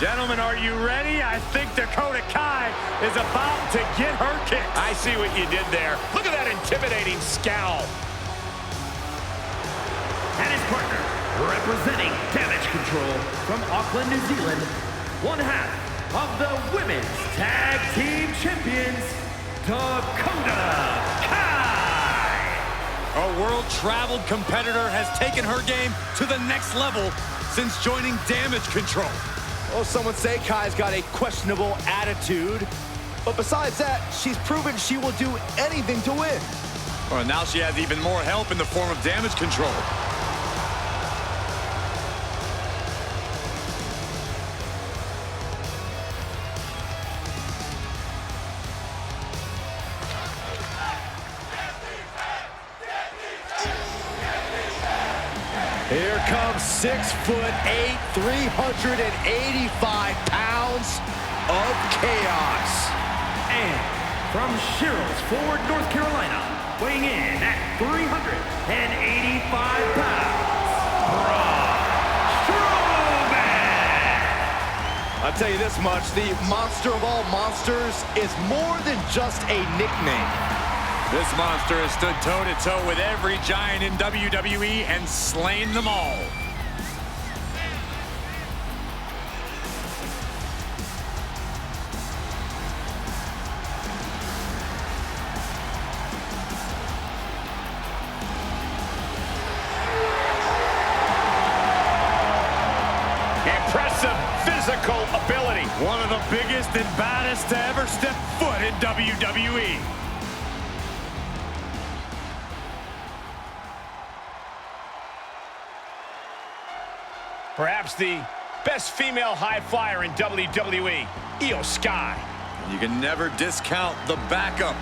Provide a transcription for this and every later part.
Gentlemen, are you ready? I think Dakota Kai is about to get her kick. I see what you did there. Look at that intimidating scowl. And his partner, representing Damage Control from Auckland, New Zealand, one half of the Women's Tag Team Champions, Dakota Kai. A world-traveled competitor has taken her game to the next level since joining Damage Control. Well, some would say Kai's got a questionable attitude, but besides that, she's proven she will do anything to win. Well, now she has even more help in the form of Damage Control. Here comes 6'8", 385 pounds of chaos. And from Sherrills Ford, North Carolina, weighing in at 385 pounds, Braun Strowman. I'll tell you this much, the monster of all monsters is more than just a nickname. This monster has stood toe-to-toe with every giant in WWE and slain them all. Impressive physical ability. One of the biggest and baddest to ever step foot in WWE. Perhaps the best female high flyer in WWE, Io Sky. You can never discount the backup,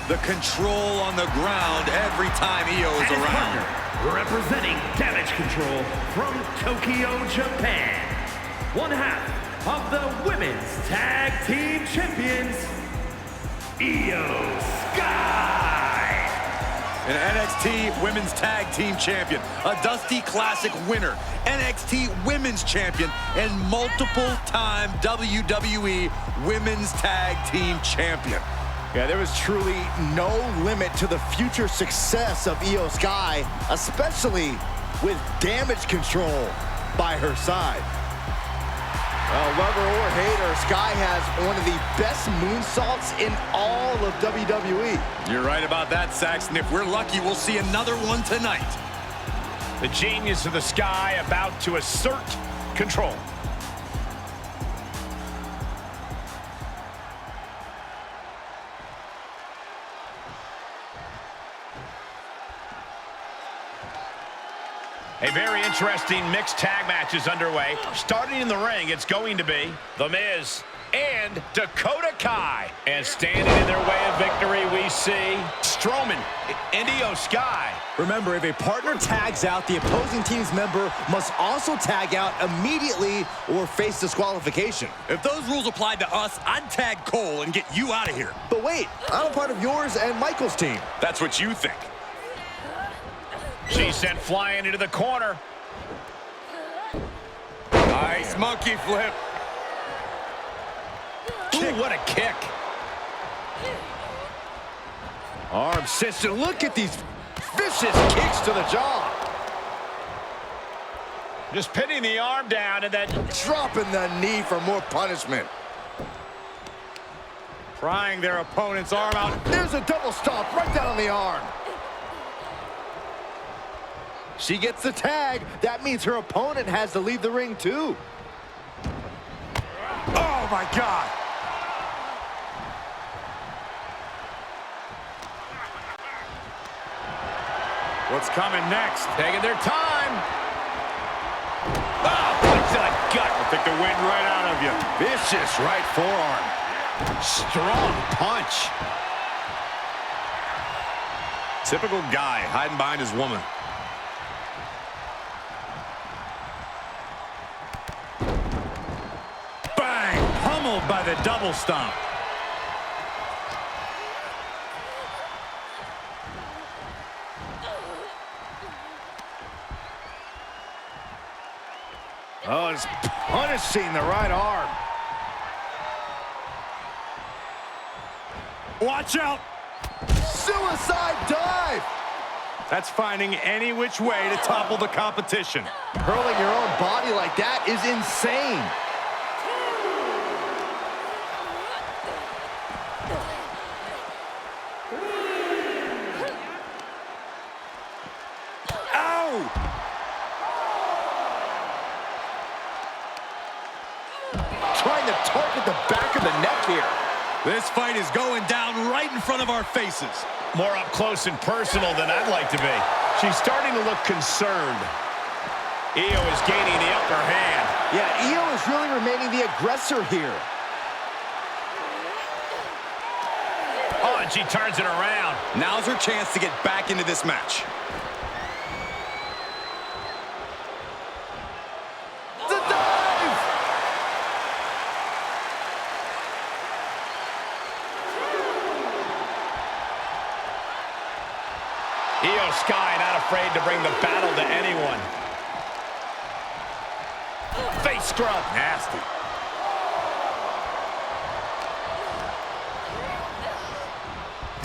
the control on the ground every time Io is And his around. partner, representing Damage Control from Tokyo, Japan, one half of the Women's Tag Team Champions, Io Sky. An NXT Women's Tag Team Champion, a Dusty Classic winner, NXT Women's Champion, and multiple-time WWE Women's Tag Team Champion. Yeah, there was truly no limit to the future success of Io Sky, especially with Damage Control by her side. Lover or hater, Sky has one of the best moonsaults in all of WWE. You're right about that, Saxton. If we're lucky, we'll see another one tonight. The genius of the Sky about to assert control. A very interesting mixed tag match is underway. Starting in the ring, it's going to be The Miz and Dakota Kai. And standing in their way of victory, we see Strowman and Io Sky. Remember, if a partner tags out, the opposing team's member must also tag out immediately or face disqualification. If those rules applied to us, I'd tag Cole and get you out of here. But wait, I'm a part of yours and Michael's team. That's what you think. She's sent flying into the corner. Nice monkey flip. Ooh, what a kick. Arm system. Look at these vicious kicks to the jaw. Just pinning the arm down and then Dropping the knee for more punishment. Prying their opponent's arm out. There's a double stomp right down on the arm. She gets the tag. That means her opponent has to leave the ring too. Oh my God. What's coming next? taking their time. Oh, punch to the gut. I'll take the wind right out of you. Vicious right forearm. Strong punch. Typical guy hiding behind his woman. Bang! Pummeled by the double stomp. Oh, it's punishing the right arm. Watch out. Suicide dive. That's finding any which way to topple the competition. Hurling your own body like that is insane. Ow! Trying to target the back of the neck here. This fight is going down right in front of our faces. More up close and personal than I'd like to be. She's starting to look concerned. Io is gaining the upper hand. Yeah, Io is really remaining the aggressor here. Oh, and she turns it around. Now's her chance to get back into this match. The dive! Io Sky not afraid to bring the battle to anyone. Face scrub. Nasty.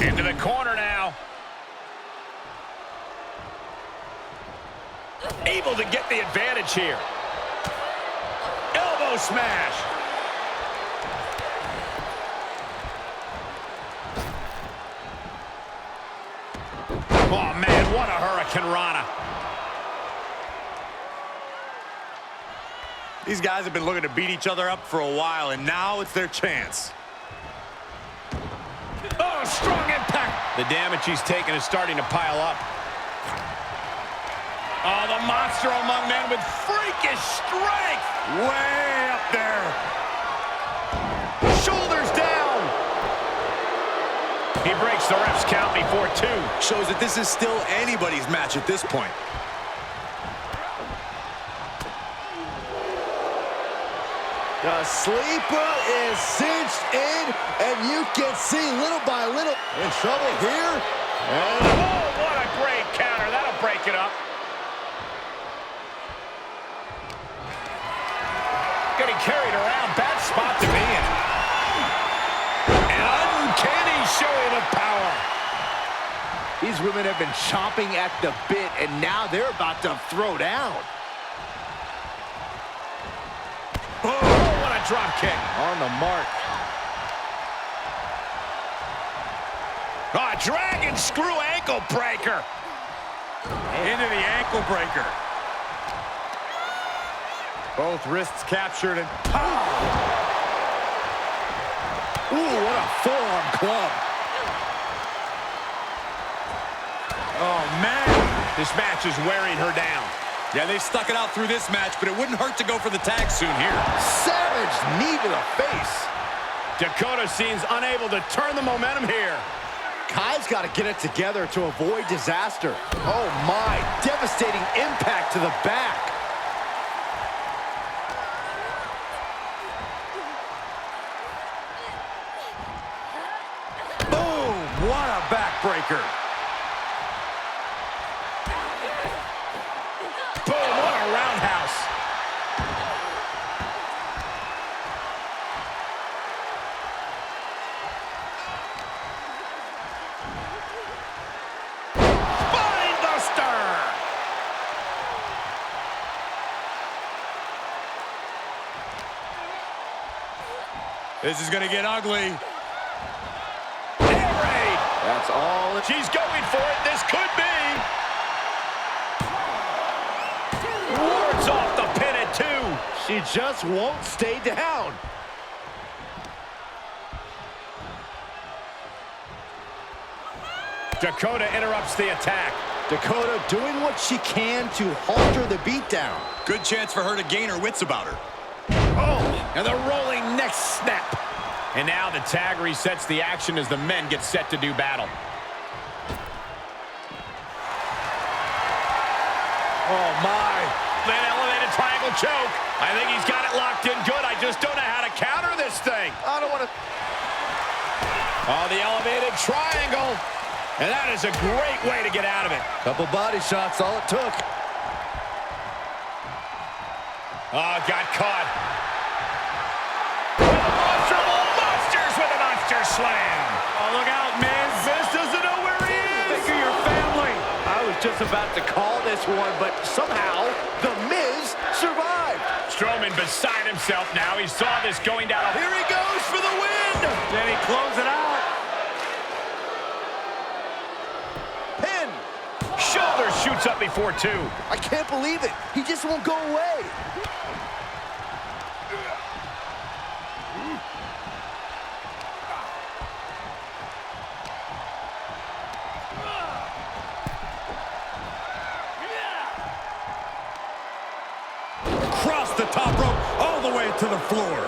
Into the corner now. Able to get the advantage here. Elbow smash. Oh, man, what a Hurricane Rana. These guys have been looking to beat each other up for a while, and now it's their chance. Oh, strong impact. The damage he's taken is starting to pile up. Oh, the monster among men with freakish strength. Way up there. Shoulders down. He breaks the ref's count before 2. Shows that this is still anybody's match at this point. The sleeper is cinched in, and you can see little by little. In trouble here. And oh, what a great counter. That'll break it up. Getting carried around. Bad spot to be in. An uncanny showing of power. these women have been chomping at the bit, and now they're about to throw down. Oh, what a drop kick. On the mark. Oh, dragon screw ankle breaker. Into the ankle breaker. Both wrists captured and Ooh, what a forearm club. oh, man. This match is wearing her down. Yeah, they stuck it out through this match, but it wouldn't hurt to go for the tag soon here. Savage knee to the face. Dakota seems unable to turn the momentum here. Kai's got to get it together to avoid disaster. Oh, my. Devastating impact to the back. Boom! What a backbreaker. Boom, what a roundhouse. This is going to get ugly. Air raid. That's all. She's going for it. This could be. Wards off the pin at 2. She just won't stay down. Dakota interrupts the attack. Dakota doing what she can to halter the beatdown. Good chance for her to gain her wits about her. Oh, and the rolling neck snap. And now the tag resets the action as the men get set to do battle. Oh, my. An elevated triangle choke. I think he's got it locked in good. I just don't know how to counter this thing. I don't want to... Oh, the elevated triangle. And that is a great way to get out of it. Couple body shots, all it took. Oh, got caught. With a monster of all monsters with a monster slam. Oh, look out, Miz. Miz doesn't know where he is. Think of your family. I was just about to call this one, but somehow The Miz survived. Strowman beside himself now. He saw this going down. Here he goes for the win. Then he closes it out. Pin. Shoulder shoots up before two. I can't believe it. He just won't go away. Across the top rope, all the way to the floor.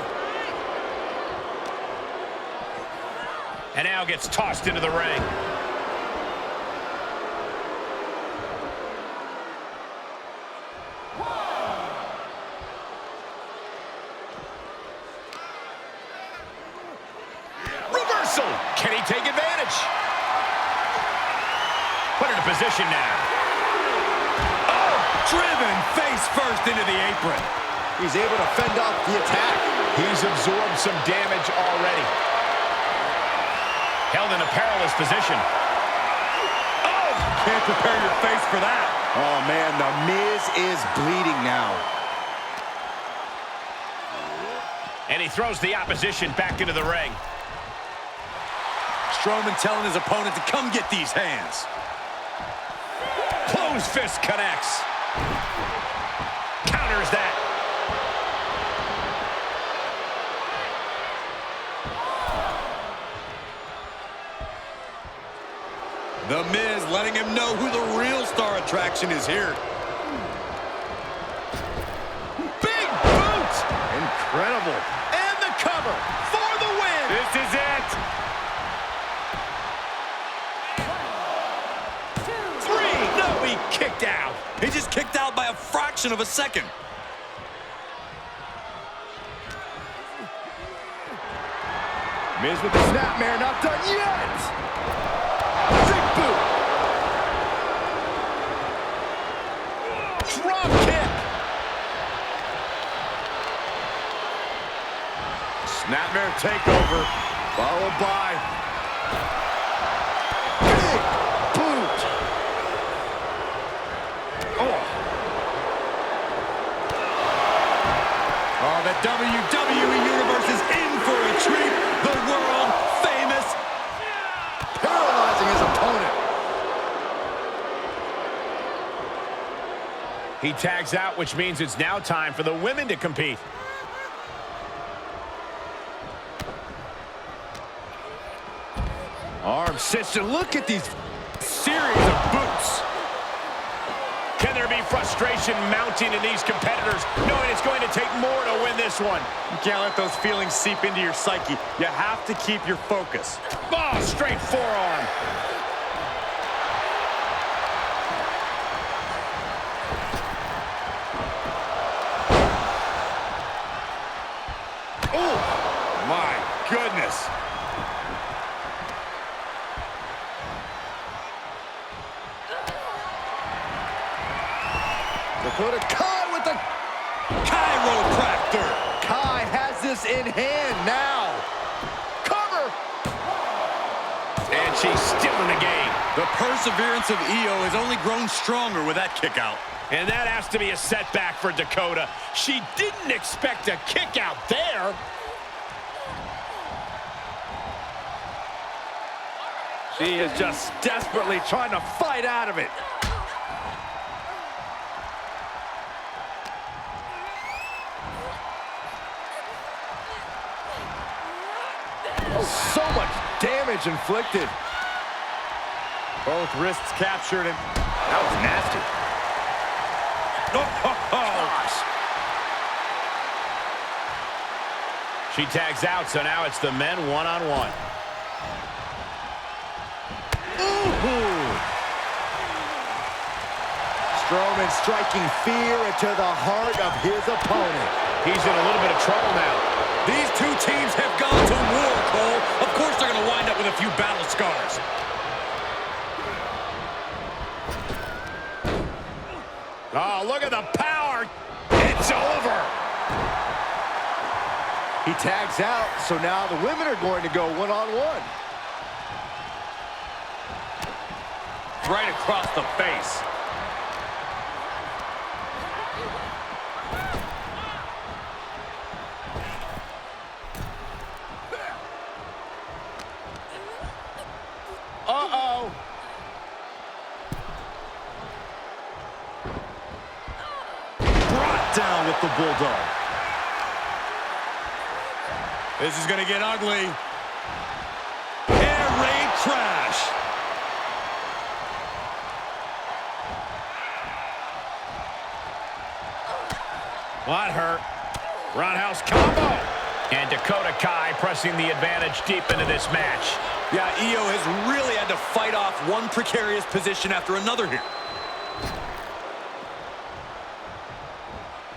And now gets tossed into the ring. Reversal! Can he take advantage? Put into position now. Oh, driven face first into the apron. He's able to fend off the attack. He's absorbed some damage already. Held in a perilous position. Oh, can't prepare your face for that. Oh, man, The Miz is bleeding now. And he throws the opposition back into the ring. Strowman telling his opponent to come get these hands. Closed fist connects. Counters that. The Miz letting him know who the real star attraction is here. Big boot! Incredible. And the cover for the win! This is it. 3! No, he kicked out. He just kicked out by a fraction of a second. Miz with the snapmare, not done yet. Big boot. Drop kick. Snapmare takeover. Followed by big boot. Oh, the WWE Universe is in for a treat. The world famous. Paralyzing his opponent. He tags out, which means it's now time for the women to compete. Arm cinched. Look at these series of boots. Can there be frustration mounting in these competitors, knowing it's going to take more to win this one? You can't let those feelings seep into your psyche. You have to keep your focus. Oh, straight forearm. Oh, my goodness. Dakota Kai with the Chiropractor. Kai has this in hand now. Cover. And she's still in the game. The perseverance of Io has only grown stronger with that kick out. And that has to be a setback for Dakota. She didn't expect a kick out there. She is just desperately trying to fight out of it. So much damage inflicted. Both wrists captured and that was nasty. Gosh. She tags out, so now it's the men one-on-one. Strowman striking fear into the heart of his opponent. He's in a little bit of trouble now. These two teams have gone to war, Cole. Of course they're going to wind up with a few battle scars. Oh, look at the power. It's over. He tags out, so now the women are going to go one-on-one. Right across the face. Uh-oh. Brought down with the bulldog. This is going to get ugly. Air raid crash. That hurt. Roundhouse combo. And Dakota Kai pressing the advantage deep into this match. Yeah, Io has really had to fight off one precarious position after another here.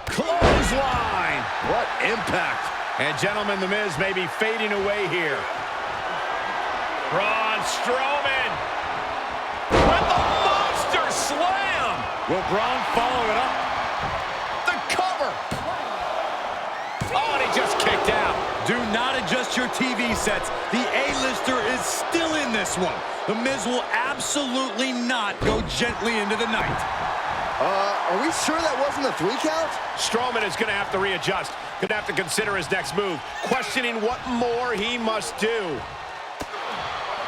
Clothesline. What impact. And gentlemen, The Miz may be fading away here. Braun Strowman. With the monster slam. Will Braun follow it up? The cover. Oh, and he just kicked out. Do not adjust your TV sets. The A-lister is still in this one. The Miz will absolutely not go gently into the night. Are we sure that wasn't a 3 count? Strowman is going to have to readjust. Going to have to consider his next move, questioning what more he must do.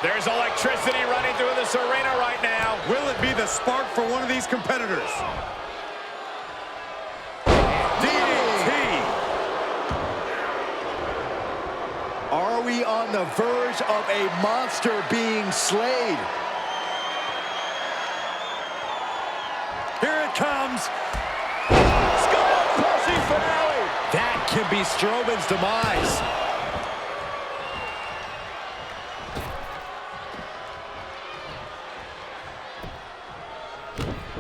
There's electricity running through this arena right now. Will it be the spark for one of these competitors? Are we on the verge of a monster being slayed? Here it comes. Skull-crushing finale. That can be Strowman's demise.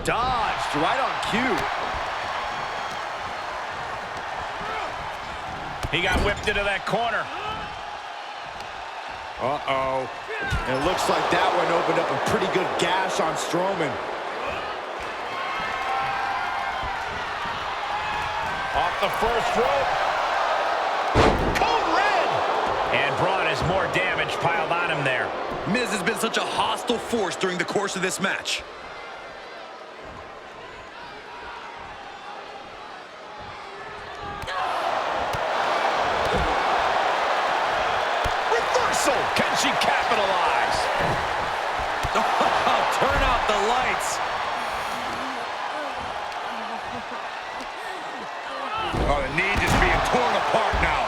Dodged right on cue. He got whipped into that corner. Uh-oh. And it looks like that one opened up a pretty good gash on Strowman. Off the first rope. Code red! And Braun has more damage piled on him there. Miz has been such a hostile force during the course of this match. Can she capitalize? Turn out the lights. Oh, the knee just being torn apart now.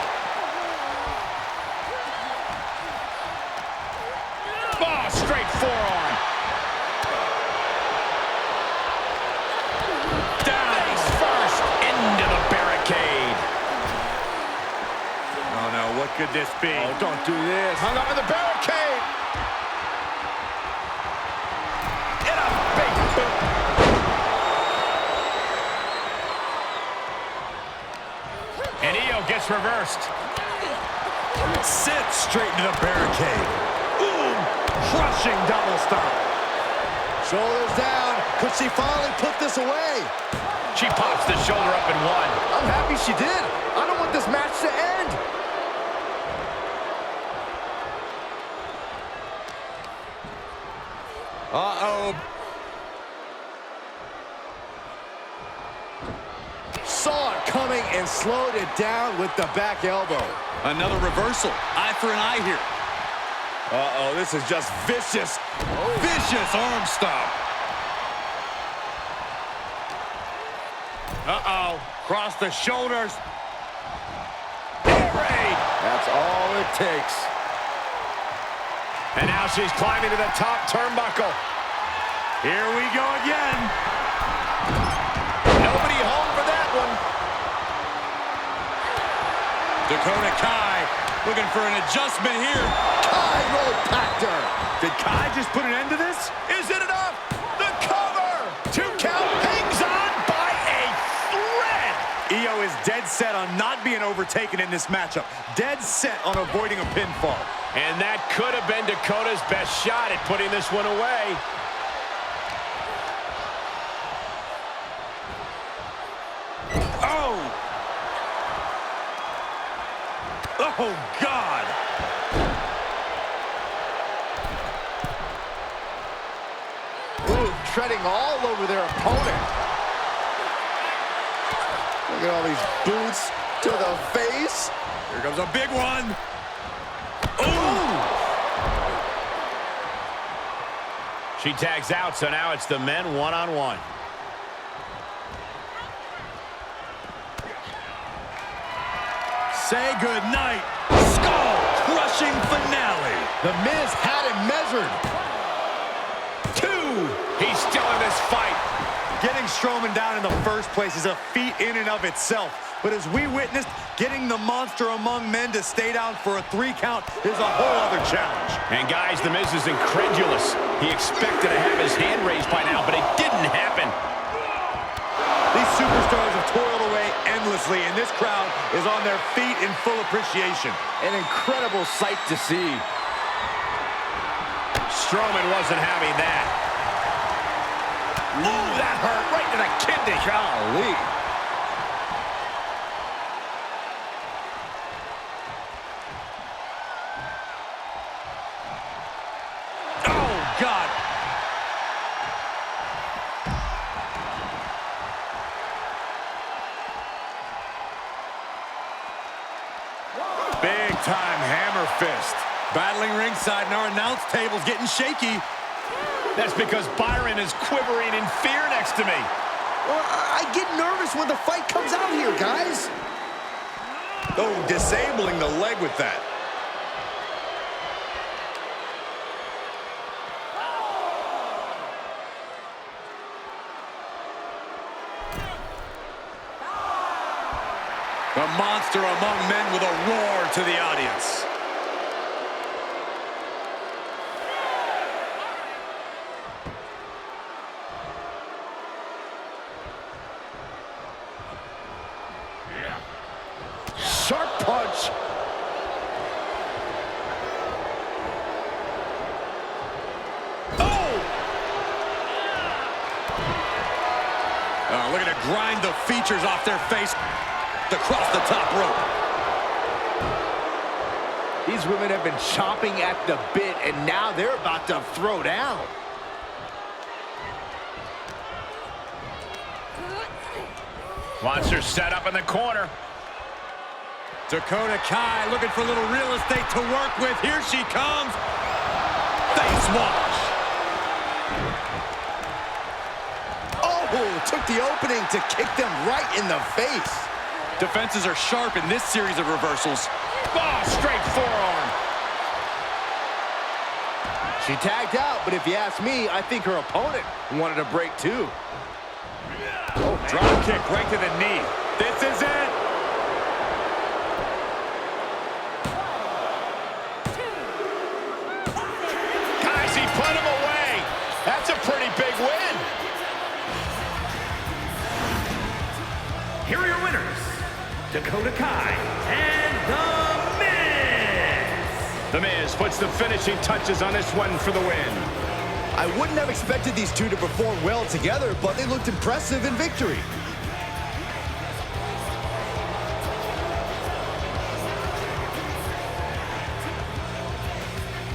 Oh, straight forearm. Down. Face first. Into the barricade. Oh, no, what could this be? Oh, don't do this. Hung up in the barricade. And a big boot. And Io gets reversed. Sit straight into the barricade. Ooh, crushing double stomp. Shoulders down. Could she finally put this away? She pops the shoulder up and one. I'm happy she did. I don't want this match to end. Uh-oh. Saw it coming and slowed it down with the back elbow. Another reversal. Eye for an eye here. Uh-oh, this is just vicious. Vicious arm stomp. Uh-oh. Cross the shoulders. Air raid. That's all it takes. And now she's climbing to the top turnbuckle. Here we go again. Nobody home for that one. Dakota Kai looking for an adjustment here. Kai roll packed. Did Kai just put an end to this? Is it enough? The cover. 2 count hangs on by a thread. Io is dead set on not being overtaken in this matchup. Dead set on avoiding a pinfall. And that could have been Dakota's best shot at putting this one away. Oh! Oh, God. Ooh, treading all over their opponent. Look at all these boots to the face. Here comes a big one. Ooh! She tags out, so now it's the men one-on-one. Say goodnight. Skull-crushing finale. The Miz had it measured. 2. He's still in this fight. Getting Strowman down in the first place is a feat in and of itself. But as we witnessed, getting the monster among men to stay down for a 3 count is a whole other challenge. And guys, the Miz is incredulous. He expected to have his hand raised by now, but it didn't happen. These superstars have toiled away endlessly, and this crowd is on their feet in full appreciation. An incredible sight to see. Strowman wasn't having that. Ooh, that hurt right to the kidney. Golly. Oh, God. Big-time hammer fist. Battling ringside, and our announce table's getting shaky. That's because Byron is quivering in fear next to me. Well, I get nervous when the fight comes out here, guys. Oh, disabling the leg with that. The monster among men with a roar to the audience. Sharp punch. Looking to grind the features off their face across the top rope. These women have been chomping at the bit, and now they're about to throw down. Monster set up in the corner. Dakota Kai looking for a little real estate to work with. Here she comes. Face wash. Oh, took the opening to kick them right in the face. Defenses are sharp in this series of reversals. Oh, straight forearm. She tagged out, but if you ask me, I think her opponent wanted a break too. Oh, drop kick right to the knee. This is it. Guys, he put him away. That's a pretty big win. Here are your winners, Dakota Kai and The Miz. The Miz puts the finishing touches on this one for the win. I wouldn't have expected these two to perform well together, but they looked impressive in victory.